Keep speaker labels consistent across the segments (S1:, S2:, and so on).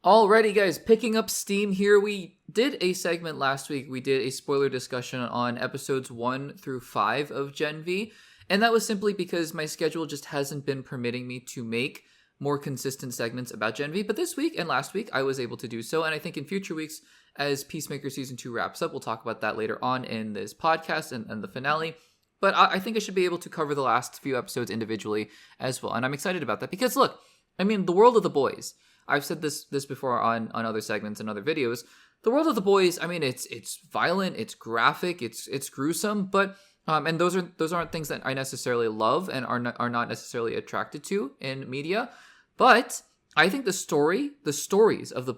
S1: Alrighty, guys, picking up steam here. We did a segment last week. We did a spoiler discussion on episodes 1 through 5 of Gen V. And that was simply because my schedule just hasn't been permitting me to make more consistent segments about Gen V. But this week and last week, I was able to do so. And I think in future weeks, as Peacemaker Season 2 wraps up, we'll talk about that later on in this podcast and the finale. But I think I should be able to cover the last few episodes individually as well. And I'm excited about that because, look, I mean, the world of the boys. I've said this before on other segments and other videos. The world of the boys, I mean, it's violent, it's graphic, it's gruesome, but and those aren't things that I necessarily love and are not necessarily attracted to in media. But I think the stories of the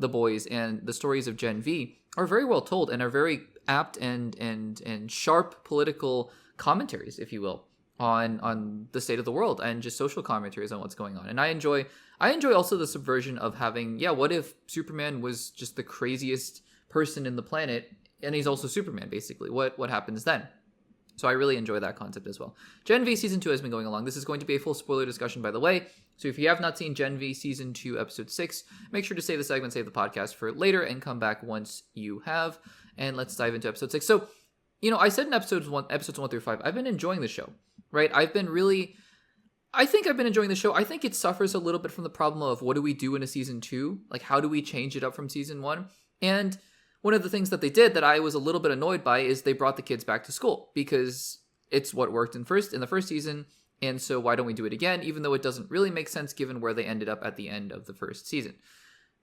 S1: boys and the stories of Gen V are very well told and are very apt and sharp political commentaries, if you will, on the state of the world and just social commentaries on what's going on. And I enjoy also the subversion of having, what if Superman was just the craziest person in the planet and he's also Superman, basically? What happens then? So I really enjoy that concept as well. Gen V Season 2 has been going along. This is going to be a full spoiler discussion, by the way. So if you have not seen Gen V Season 2 Episode 6, make sure to save the segment, save the podcast for later, and come back once you have. And let's dive into Episode 6. So, I said in episodes 1 through 5, I've been enjoying the show, right? I think I've been enjoying the show. I think it suffers a little bit from the problem of what do we do in a Season 2? Like, how do we change it up from Season 1? And one of the things that they did that I was a little bit annoyed by is they brought the kids back to school because it's what worked in the first season. And so why don't we do it again? Even though it doesn't really make sense given where they ended up at the end of the first season.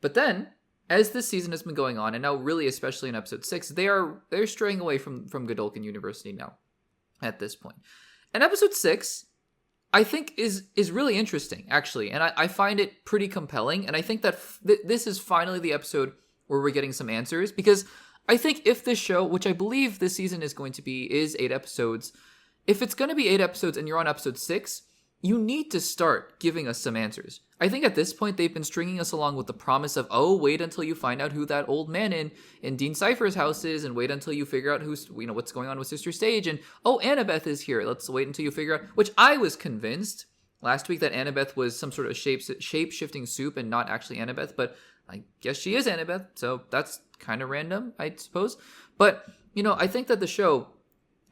S1: But then, as this season has been going on, and now really especially in episode 6, they're straying away from Godolkin University now at this point. And episode 6, I think is really interesting, actually. And I find it pretty compelling. And I think that this is finally the episode where we're getting some answers. Because I think if this show, which I believe this season is going to be, is 8 episodes. If it's going to be 8 episodes and you're on episode 6, you need to start giving us some answers. I think at this point, they've been stringing us along with the promise of, wait until you find out who that old man in Dean Cypher's house is, and wait until you figure out what's going on with Sister Stage, and, Annabeth is here. Let's wait until you figure out, which I was convinced last week that Annabeth was some sort of shape-shifting soup and not actually Annabeth, but I guess she is Annabeth, so that's kind of random, I suppose. But, I think that the show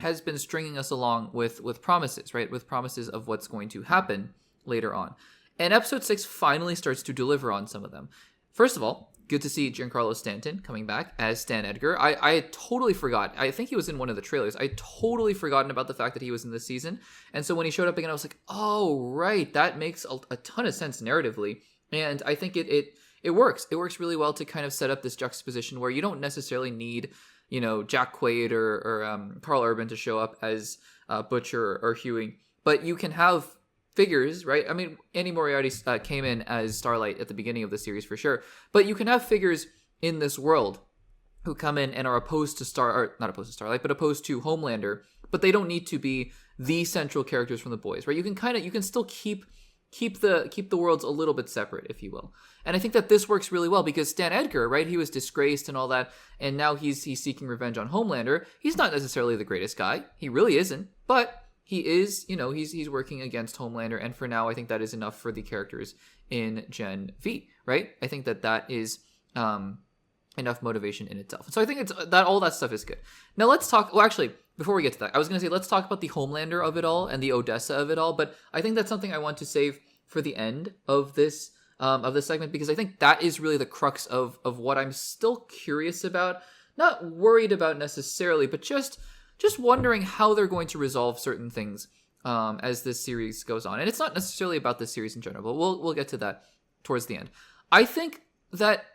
S1: has been stringing us along with promises, right? With promises of what's going to happen later on. And episode 6 finally starts to deliver on some of them. First of all, good to see Giancarlo Stanton coming back as Stan Edgar. I totally forgot. I think he was in one of the trailers. I totally forgotten about the fact that he was in this season. And so when he showed up again, I was like, oh, right. That makes a ton of sense narratively. And I think it works. It works really well to kind of set up this juxtaposition where you don't necessarily need Jack Quaid or Carl Urban to show up as Butcher or Huey. But you can have figures, right? I mean, Annie Moriarty came in as Starlight at the beginning of the series for sure. But you can have figures in this world who come in and are opposed to not opposed to Starlight, but opposed to Homelander. But they don't need to be the central characters from the boys, right? You can still keep the worlds a little bit separate, if you will. And I think that this works really well because Stan Edgar, right? He was disgraced and all that, and now he's seeking revenge on Homelander. He's not necessarily the greatest guy. He really isn't. But he is, he's working against Homelander, and for now, I think that is enough for the characters in Gen V, right? I think that is enough motivation in itself. So I think all that stuff is good. Now let's talk. Well, actually, before we get to that, I was going to say let's talk about the Homelander of it all and the Odessa of it all. But I think that's something I want to save for the end of this segment because I think that is really the crux of what I'm still curious about, not worried about necessarily, but just wondering how they're going to resolve certain things as this series goes on. And it's not necessarily about this series in general, but we'll get to that towards the end. I think that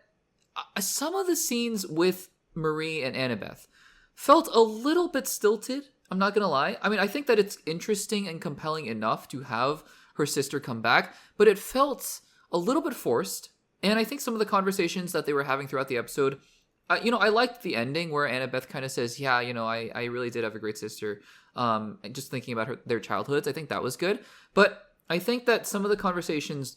S1: some of the scenes with Marie and Annabeth felt a little bit stilted. I'm not going to lie. I mean, I think that it's interesting and compelling enough to have her sister come back, but it felt a little bit forced. And I think some of the conversations that they were having throughout the episode, I liked the ending where Annabeth kind of says, I really did have a great sister. Just thinking about their childhoods, I think that was good. But I think that some of the conversations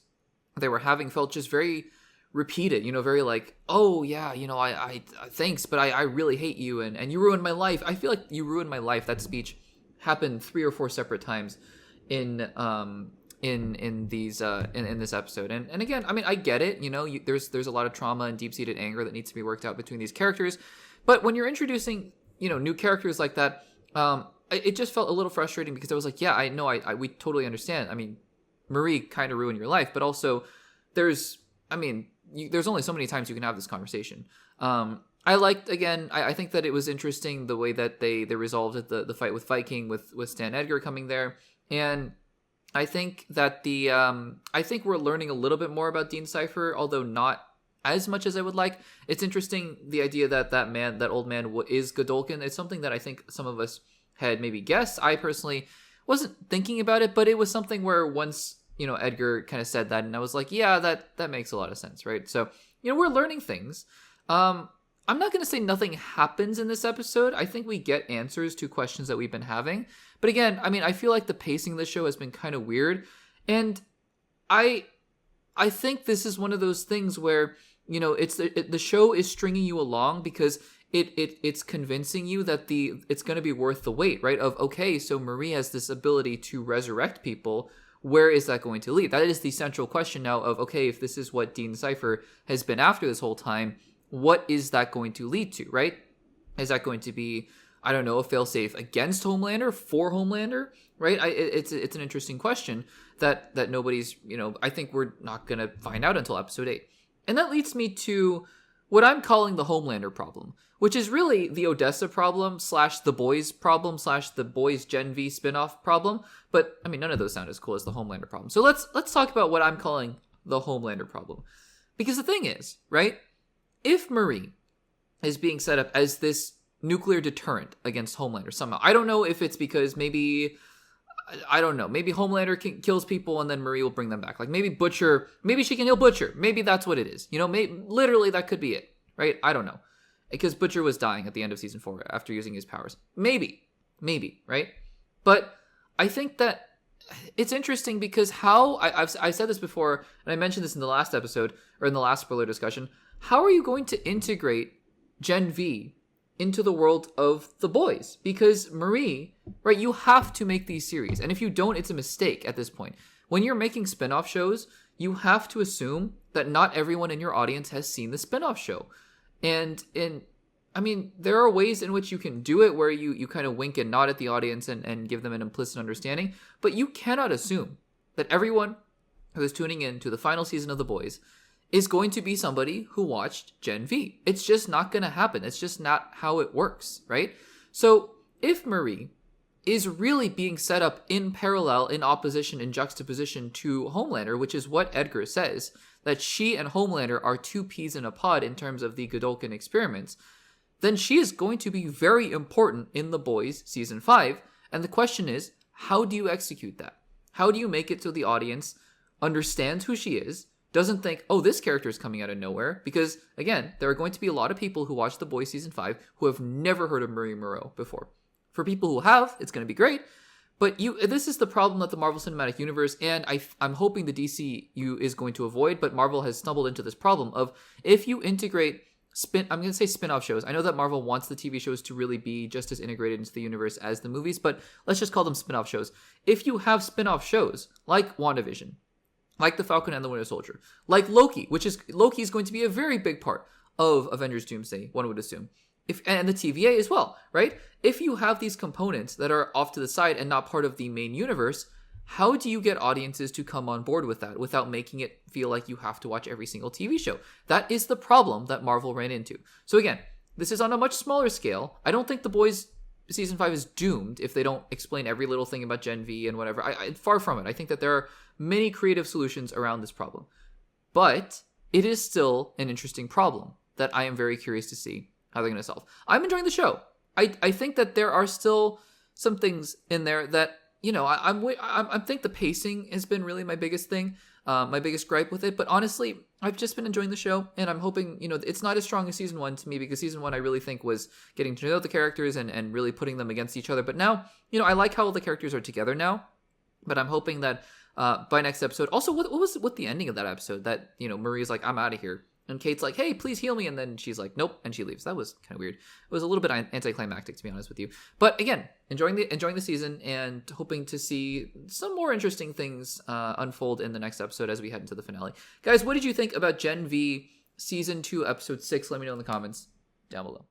S1: they were having felt just very repeated, very like, I thanks, but I really hate you and you ruined my life. I feel like you ruined my life. That speech happened 3 or 4 separate times in in these in this episode. And again, I mean, I get it. There's a lot of trauma and deep-seated anger that needs to be worked out between these characters. But when you're introducing new characters like that, it just felt a little frustrating because I was like, yeah, I know, we totally understand. I mean, Marie kind of ruined your life, but also there's only so many times you can have this conversation. I liked, again, I think that it was interesting the way that they resolved it, the fight with Viking with Stan Edgar coming there. And I think that I think we're learning a little bit more about Dean Cypher, although not as much as I would like. It's interesting, the idea that old man is Godolkin. It's something that I think some of us had maybe guessed. I personally wasn't thinking about it, but it was something where once, Edgar kind of said that, and I was like, yeah, that makes a lot of sense, right? So, we're learning things. I'm not going to say nothing happens in this episode. I think we get answers to questions that we've been having. But again, I mean, I feel like the pacing of the show has been kind of weird. And I think this is one of those things where, it's the show is stringing you along because it's convincing you that it's going to be worth the wait, right? Of, okay, so Marie has this ability to resurrect people. Where is that going to lead? That is the central question now of, okay, if this is what Dean Cypher has been after this whole time, what is that going to lead to, right? Is that going to be, I don't know, a failsafe against Homelander, for Homelander, right? It's an interesting question that nobody's, I think we're not going to find out until episode 8. And that leads me to what I'm calling the Homelander problem, which is really the Odessa problem / the Boys problem / the Boys Gen V spinoff problem. But I mean, none of those sound as cool as the Homelander problem. So let's talk about what I'm calling the Homelander problem. Because the thing is, right? If Marie is being set up as this nuclear deterrent against Homelander somehow, I don't know if it's because maybe Homelander kills people and then Marie will bring them back. Like maybe she can heal Butcher. Maybe that's what it is. Literally that could be it, right? I don't know. Because Butcher was dying at the end of season 4 after using his powers. Maybe, right? But I think that it's interesting because I've said this before, and I mentioned this in the last episode, or in the last spoiler discussion. How are you going to integrate Gen V into the world of the Boys? Because Marie, right, you have to make these series. And if you don't, it's a mistake at this point. When you're making spin-off shows, you have to assume that not everyone in your audience has seen the spin-off show. And I mean, there are ways in which you can do it where you kind of wink and nod at the audience and give them an implicit understanding. But you cannot assume that everyone who is tuning in to the final season of The Boys is going to be somebody who watched Gen V. It's just not going to happen. It's just not how it works, right? So if Marie is really being set up in parallel, in opposition, in juxtaposition to Homelander, which is what Edgar says, that she and Homelander are two peas in a pod in terms of the Godolkin experiments, then she is going to be very important in The Boys season 5. And the question is, how do you execute that? How do you make it so the audience understands who she is, doesn't think, oh, this character is coming out of nowhere? Because, again, there are going to be a lot of people who watch The Boys Season 5 who have never heard of Marie Moreau before. For people who have, it's going to be great. But this is the problem that the Marvel Cinematic Universe, and I'm hoping the DCU is going to avoid, but Marvel has stumbled into this problem of, if you integrate I'm going to say spin-off shows. I know that Marvel wants the TV shows to really be just as integrated into the universe as the movies, but let's just call them spin-off shows. If you have spin-off shows like WandaVision, like The Falcon and the Winter Soldier, like Loki is going to be a very big part of Avengers Doomsday, one would assume. And the TVA as well, right? If you have these components that are off to the side and not part of the main universe, how do you get audiences to come on board with that without making it feel like you have to watch every single TV show? That is the problem that Marvel ran into. So again, this is on a much smaller scale. I don't think The Boys Season 5 is doomed if they don't explain every little thing about Gen V and whatever. Far from it. I think that there are many creative solutions around this problem. But it is still an interesting problem that I am very curious to see how they're going to solve. I'm enjoying the show. I think that there are still some things in there that, I think the pacing has been really my biggest thing, my biggest gripe with it. But honestly, I've just been enjoying the show, and I'm hoping, it's not as strong as season 1 to me, because season 1 I really think was getting to know the characters and really putting them against each other. But now, I like how all the characters are together now. But I'm hoping that by next episode, also, what was with the ending of that episode? That, Marie's like, I'm out of here. And Kate's like, hey, please heal me. And then she's like, nope. And she leaves. That was kind of weird. It was a little bit anticlimactic, to be honest with you. But again, enjoying the season and hoping to see some more interesting things unfold in the next episode as we head into the finale. Guys, what did you think about Gen V Season 2, Episode 6? Let me know in the comments down below.